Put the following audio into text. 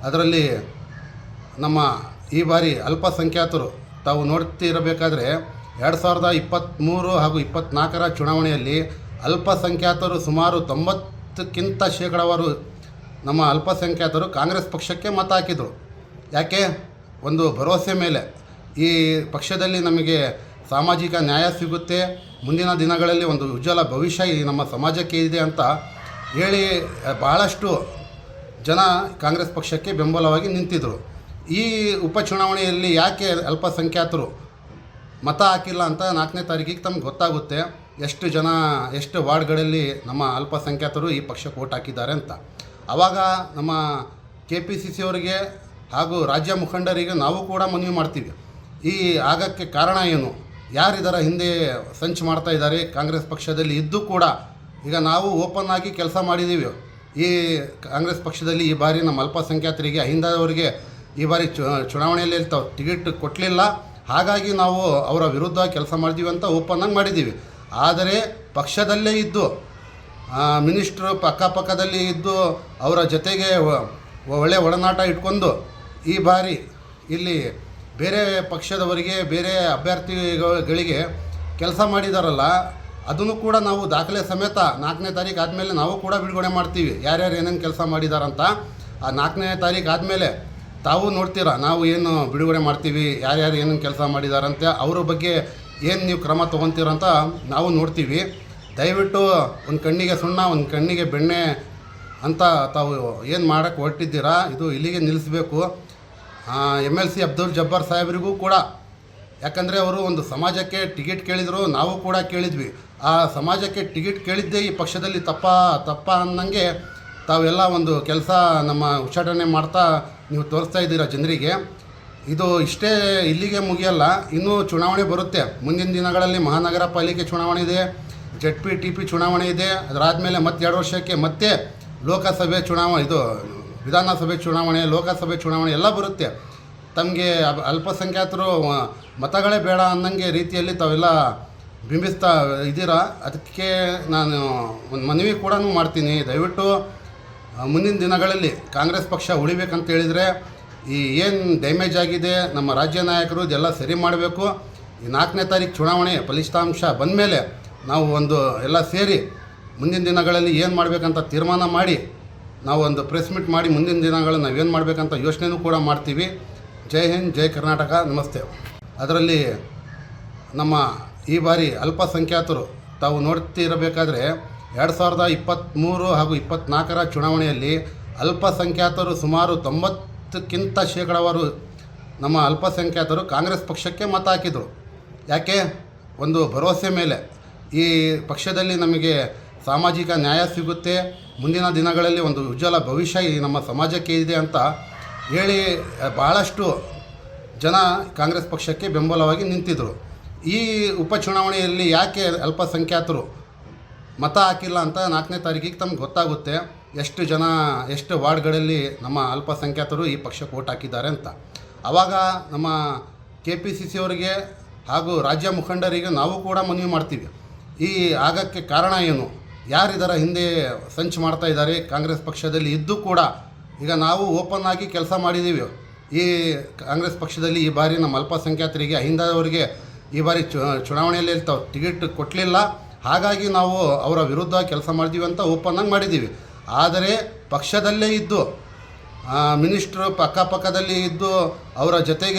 ಅದರಲ್ಲಿ ನಮ್ಮ ಈ ಬಾರಿ ಅಲ್ಪಸಂಖ್ಯಾತರು ತಾವು ನೋಡ್ತಿರಬೇಕಾದ್ರೆ 2023 ಹಾಗೂ 24ರ ಚುನಾವಣೆಯಲ್ಲಿ ಅಲ್ಪಸಂಖ್ಯಾತರು ಸುಮಾರು 90ಕ್ಕಿಂತ ಶೇಕಡಾವಾರು ನಮ್ಮ ಅಲ್ಪಸಂಖ್ಯಾತರು ಕಾಂಗ್ರೆಸ್ ಪಕ್ಷಕ್ಕೆ ಮತ ಹಾಕಿದರು. ಯಾಕೆ? ಒಂದು ಭರವಸೆ ಮೇಲೆ, ಈ ಪಕ್ಷದಲ್ಲಿ ನಮಗೆ ಸಾಮಾಜಿಕ ನ್ಯಾಯ ಸಿಗುತ್ತೆ, ಮುಂದಿನ ದಿನಗಳಲ್ಲಿ ಒಂದು ಉಜ್ವಲ ಭವಿಷ್ಯ ಈ ನಮ್ಮ ಸಮಾಜಕ್ಕೆ ಇದೆ ಅಂತ ಹೇಳಿ ಭಾಳಷ್ಟು ಜನ ಕಾಂಗ್ರೆಸ್ ಪಕ್ಷಕ್ಕೆ ಬೆಂಬಲವಾಗಿ ನಿಂತಿದ್ದರು. ಈ ಉಪಚುನಾವಣೆಯಲ್ಲಿ ಯಾಕೆ ಅಲ್ಪಸಂಖ್ಯಾತರು ಮತ ಹಾಕಿಲ್ಲ ಅಂತ 4ನೇ ತಾರೀಕಿಗೆ ತಮ್ಗೆ ಗೊತ್ತಾಗುತ್ತೆ ಎಷ್ಟು ಜನ, ಎಷ್ಟು ವಾರ್ಡ್ಗಳಲ್ಲಿ ನಮ್ಮ ಅಲ್ಪಸಂಖ್ಯಾತರು ಈ ಪಕ್ಷಕ್ಕೆ ವೋಟ್ ಹಾಕಿದ್ದಾರೆ ಅಂತ. ಆವಾಗ ನಮ್ಮ KPCC ಅವರಿಗೆ ಹಾಗೂ ರಾಜ್ಯ ಮುಖಂಡರಿಗೆ ನಾವು ಕೂಡ ಮನವಿ ಮಾಡ್ತೀವಿ, ಈ ಆಗಕ್ಕೆ ಕಾರಣ ಏನು, ಯಾರಿದರ ಹಿಂದೆ ಸಂಚು ಮಾಡ್ತಾ ಇದ್ದಾರೆ. ಕಾಂಗ್ರೆಸ್ ಪಕ್ಷದಲ್ಲಿ ಇದ್ದು ಕೂಡ ಈಗ ನಾವು ಓಪನ್ ಆಗಿ ಕೆಲಸ ಮಾಡಿದ್ದೀವಿ. ಈ ಕಾಂಗ್ರೆಸ್ ಪಕ್ಷದಲ್ಲಿ ಈ ಬಾರಿ ನಮ್ಮ ಅಲ್ಪಸಂಖ್ಯಾತರಿಗೆ, ಅಹಿಂದವರಿಗೆ ಈ ಬಾರಿ ಚುನಾವಣೆಯಲ್ಲಿ ಟಿಕೆಟ್ ಕೊಡಲಿಲ್ಲ, ಹಾಗಾಗಿ ನಾವು ಅವರ ವಿರುದ್ಧ ಕೆಲಸ ಮಾಡ್ತೀವಿ ಅಂತ ಓಪನ್ನಾಗಿ ಮಾಡಿದ್ದೀವಿ. ಆದರೆ ಪಕ್ಷದಲ್ಲೇ ಇದ್ದು ಮಿನಿಸ್ಟ್ರು ಅಕ್ಕಪಕ್ಕದಲ್ಲಿ ಇದ್ದು ಅವರ ಜೊತೆಗೆ ಒಳ್ಳೆಯ ಒಡನಾಟ ಇಟ್ಕೊಂಡು ಈ ಬಾರಿ ಇಲ್ಲಿ ಬೇರೆ ಪಕ್ಷದವರಿಗೆ, ಬೇರೆ ಅಭ್ಯರ್ಥಿಗಳಿಗೆ ಕೆಲಸ ಮಾಡಿದಾರಲ್ಲ, ಅದನ್ನು ಕೂಡ ನಾವು ದಾಖಲೆ ಸಮೇತ 4ನೇ ತಾರೀಕು ಆದಮೇಲೆ ನಾವು ಕೂಡ ಬಿಡುಗಡೆ ಮಾಡ್ತೀವಿ, ಯಾರ್ಯಾರು ಏನೇನು ಕೆಲಸ ಮಾಡಿದಾರಂತ. ಆ 4ನೇ ತಾರೀಕು ಆದಮೇಲೆ ತಾವು ನೋಡ್ತೀರಾ ನಾವು ಏನು ಬಿಡುಗಡೆ ಮಾಡ್ತೀವಿ, ಯಾರ್ಯಾರು ಏನೇನು ಕೆಲಸ ಮಾಡಿದಾರಂತೆ, ಅವ್ರ ಬಗ್ಗೆ ಏನು ನೀವು ಕ್ರಮ ತೊಗೊತೀರಂತ ನಾವು ನೋಡ್ತೀವಿ. ದಯವಿಟ್ಟು ಒಂದು ಕಣ್ಣಿಗೆ ಸುಣ್ಣ, ಒಂದು ಕಣ್ಣಿಗೆ ಬೆಣ್ಣೆ ಅಂತ ತಾವು ಏನು ಮಾಡೋಕ್ಕೆ ಹೊರಟಿದ್ದೀರಾ, ಇದು ಇಲ್ಲಿಗೆ ನಿಲ್ಲಿಸಬೇಕು. MLC ಅಬ್ದುಲ್ ಜಬ್ಬಾರ್ ಸಾಹೇಬರಿಗೂ ಕೂಡ, ಯಾಕಂದರೆ ಅವರು ಒಂದು ಸಮಾಜಕ್ಕೆ ಟಿಕೆಟ್ ಕೇಳಿದರು, ನಾವು ಕೂಡ ಕೇಳಿದ್ವಿ. ಆ ಸಮಾಜಕ್ಕೆ ಟಿಕೆಟ್ ಕೇಳಿದ್ದೇ ಈ ಪಕ್ಷದಲ್ಲಿ ತಪ್ಪ ಅನ್ನಂಗೆ ತಾವೆಲ್ಲ ಒಂದು ಕೆಲಸ ನಮ್ಮ ಉಚ್ಚಾಟನೆ ಮಾಡ್ತಾ ನೀವು ತೋರಿಸ್ತಾ ಇದ್ದೀರಾ ಜನರಿಗೆ. ಇದು ಇಷ್ಟೇ ಇಲ್ಲಿಗೆ ಮುಗಿಯಲ್ಲ, ಇನ್ನೂ ಚುನಾವಣೆ ಬರುತ್ತೆ. ಮುಂದಿನ ದಿನಗಳಲ್ಲಿ ಮಹಾನಗರ ಪಾಲಿಕೆ ಚುನಾವಣೆ ಇದೆ, ZPTP ಚುನಾವಣೆ ಇದೆ, ಅದರಾದಮೇಲೆ ಮತ್ತೆ 2 ವರ್ಷಕ್ಕೆ ಮತ್ತೆ ಲೋಕಸಭೆ ಚುನಾವಣೆ, ಇದು ವಿಧಾನಸಭೆ ಚುನಾವಣೆ, ಲೋಕಸಭೆ ಚುನಾವಣೆ ಎಲ್ಲ ಬರುತ್ತೆ. ತಮಗೆ ಅಲ್ಪಸಂಖ್ಯಾತರು ಮತಗಳೇ ಬೇಡ ಅನ್ನಂಗೆ ರೀತಿಯಲ್ಲಿ ತಾವೆಲ್ಲ ಬಿಂಬಿಸ್ತಾ ಇದ್ದೀರಾ. ಅದಕ್ಕೆ ನಾನು ಒಂದು ಮನವಿ ಕೂಡ ಮಾಡ್ತೀನಿ, ದಯವಿಟ್ಟು ಮುಂದಿನ ದಿನಗಳಲ್ಲಿ ಕಾಂಗ್ರೆಸ್ ಪಕ್ಷ ಉಳಿಬೇಕಂತ ಹೇಳಿದರೆ ಈ ಏನು ಡ್ಯಾಮೇಜ್ ಆಗಿದೆ ನಮ್ಮ ರಾಜ್ಯ ನಾಯಕರು ಇದೆಲ್ಲ ಸರಿ ಮಾಡಬೇಕು. ಈ 4ನೇ ತಾರೀಕು ಚುನಾವಣೆ ಫಲಿತಾಂಶ ಬಂದ ಮೇಲೆ ನಾವು ಒಂದು ಎಲ್ಲ ಸೇರಿ ಮುಂದಿನ ದಿನಗಳಲ್ಲಿ ಏನು ಮಾಡಬೇಕಂತ ತೀರ್ಮಾನ ಮಾಡಿ ನಾವು ಒಂದು ಪ್ರೆಸ್ ಮೀಟ್ ಮಾಡಿ ಮುಂದಿನ ದಿನಗಳಲ್ಲಿ ನಾವೇನು ಮಾಡಬೇಕಂತ ಯೋಚನೆಯೂ ಕೂಡ ಮಾಡ್ತೀವಿ. ಜೈ ಹಿಂದ್, ಜೈ ಕರ್ನಾಟಕ, ನಮಸ್ತೆ. ಅದರಲ್ಲಿ ನಮ್ಮ ಈ ಬಾರಿ ಅಲ್ಪಸಂಖ್ಯಾತರು ತಾವು ನೋಡ್ತಿರಬೇಕಾದ್ರೆ 2023 ಹಾಗೂ 24ರ ಚುನಾವಣೆಯಲ್ಲಿ ಅಲ್ಪಸಂಖ್ಯಾತರು ಸುಮಾರು 90ಕ್ಕಿಂತ ಶೇಕಡಾವಾರು ನಮ್ಮ ಅಲ್ಪಸಂಖ್ಯಾತರು ಕಾಂಗ್ರೆಸ್ ಪಕ್ಷಕ್ಕೆ ಮತ ಹಾಕಿದರು. ಯಾಕೆ? ಒಂದು ಭರವಸೆ ಮೇಲೆ, ಈ ಪಕ್ಷದಲ್ಲಿ ನಮಗೆ ಸಾಮಾಜಿಕ ನ್ಯಾಯ ಸಿಗುತ್ತೆ, ಮುಂದಿನ ದಿನಗಳಲ್ಲಿ ಒಂದು ಉಜ್ವಲ ಭವಿಷ್ಯ ಈ ನಮ್ಮ ಸಮಾಜಕ್ಕೆ ಇದೆ ಅಂತ ಹೇಳಿ ಭಾಳಷ್ಟು ಜನ ಕಾಂಗ್ರೆಸ್ ಪಕ್ಷಕ್ಕೆ ಬೆಂಬಲವಾಗಿ ನಿಂತಿದ್ದರು. ಈ ಉಪಚುನಾವಣೆಯಲ್ಲಿ ಯಾಕೆ ಅಲ್ಪಸಂಖ್ಯಾತರು ಮತ ಹಾಕಿಲ್ಲ ಅಂತ 4ನೇ ತಾರೀಕಿಗೆ ತಮ್ಗೆ ಗೊತ್ತಾಗುತ್ತೆ ಎಷ್ಟು ಜನ, ಎಷ್ಟು ವಾರ್ಡ್ಗಳಲ್ಲಿ ನಮ್ಮ ಅಲ್ಪಸಂಖ್ಯಾತರು ಈ ಪಕ್ಷಕ್ಕೆ ವೋಟ್ ಹಾಕಿದ್ದಾರೆ ಅಂತ. ಆವಾಗ ನಮ್ಮ KPCC ಅವರಿಗೆ ಹಾಗೂ ರಾಜ್ಯ ಮುಖಂಡರಿಗೆ ನಾವು ಕೂಡ ಮನವಿ ಮಾಡ್ತೀವಿ, ಈ ಆಗಕ್ಕೆ ಕಾರಣ ಏನು, ಯಾರಿದರ ಹಿಂದೆ ಸಂಚು ಮಾಡ್ತಾ ಇದ್ದಾರೆ. ಕಾಂಗ್ರೆಸ್ ಪಕ್ಷದಲ್ಲಿ ಇದ್ದು ಕೂಡ ಈಗ ನಾವು ಓಪನ್ ಆಗಿ ಕೆಲಸ ಮಾಡಿದ್ದೀವಿ. ಈ ಕಾಂಗ್ರೆಸ್ ಪಕ್ಷದಲ್ಲಿ ಈ ಬಾರಿ ನಮ್ಮ ಅಲ್ಪಸಂಖ್ಯಾತರಿಗೆ, ಅಹಿಂದವರಿಗೆ ಈ ಬಾರಿ ಚುನಾವಣೆಯಲ್ಲಿ ಟಿಕೆಟ್ ಕೊಡಲಿಲ್ಲ, ಹಾಗಾಗಿ ನಾವು ಅವರ ವಿರುದ್ಧ ಕೆಲಸ ಮಾಡ್ತೀವಿ ಅಂತ ಓಪನ್ನಾಗಿ ಮಾಡಿದ್ದೀವಿ. ಆದರೆ ಪಕ್ಷದಲ್ಲೇ ಇದ್ದು ಮಿನಿಸ್ಟ್ರು ಅಕ್ಕಪಕ್ಕದಲ್ಲಿ ಇದ್ದು ಅವರ ಜೊತೆಗೆ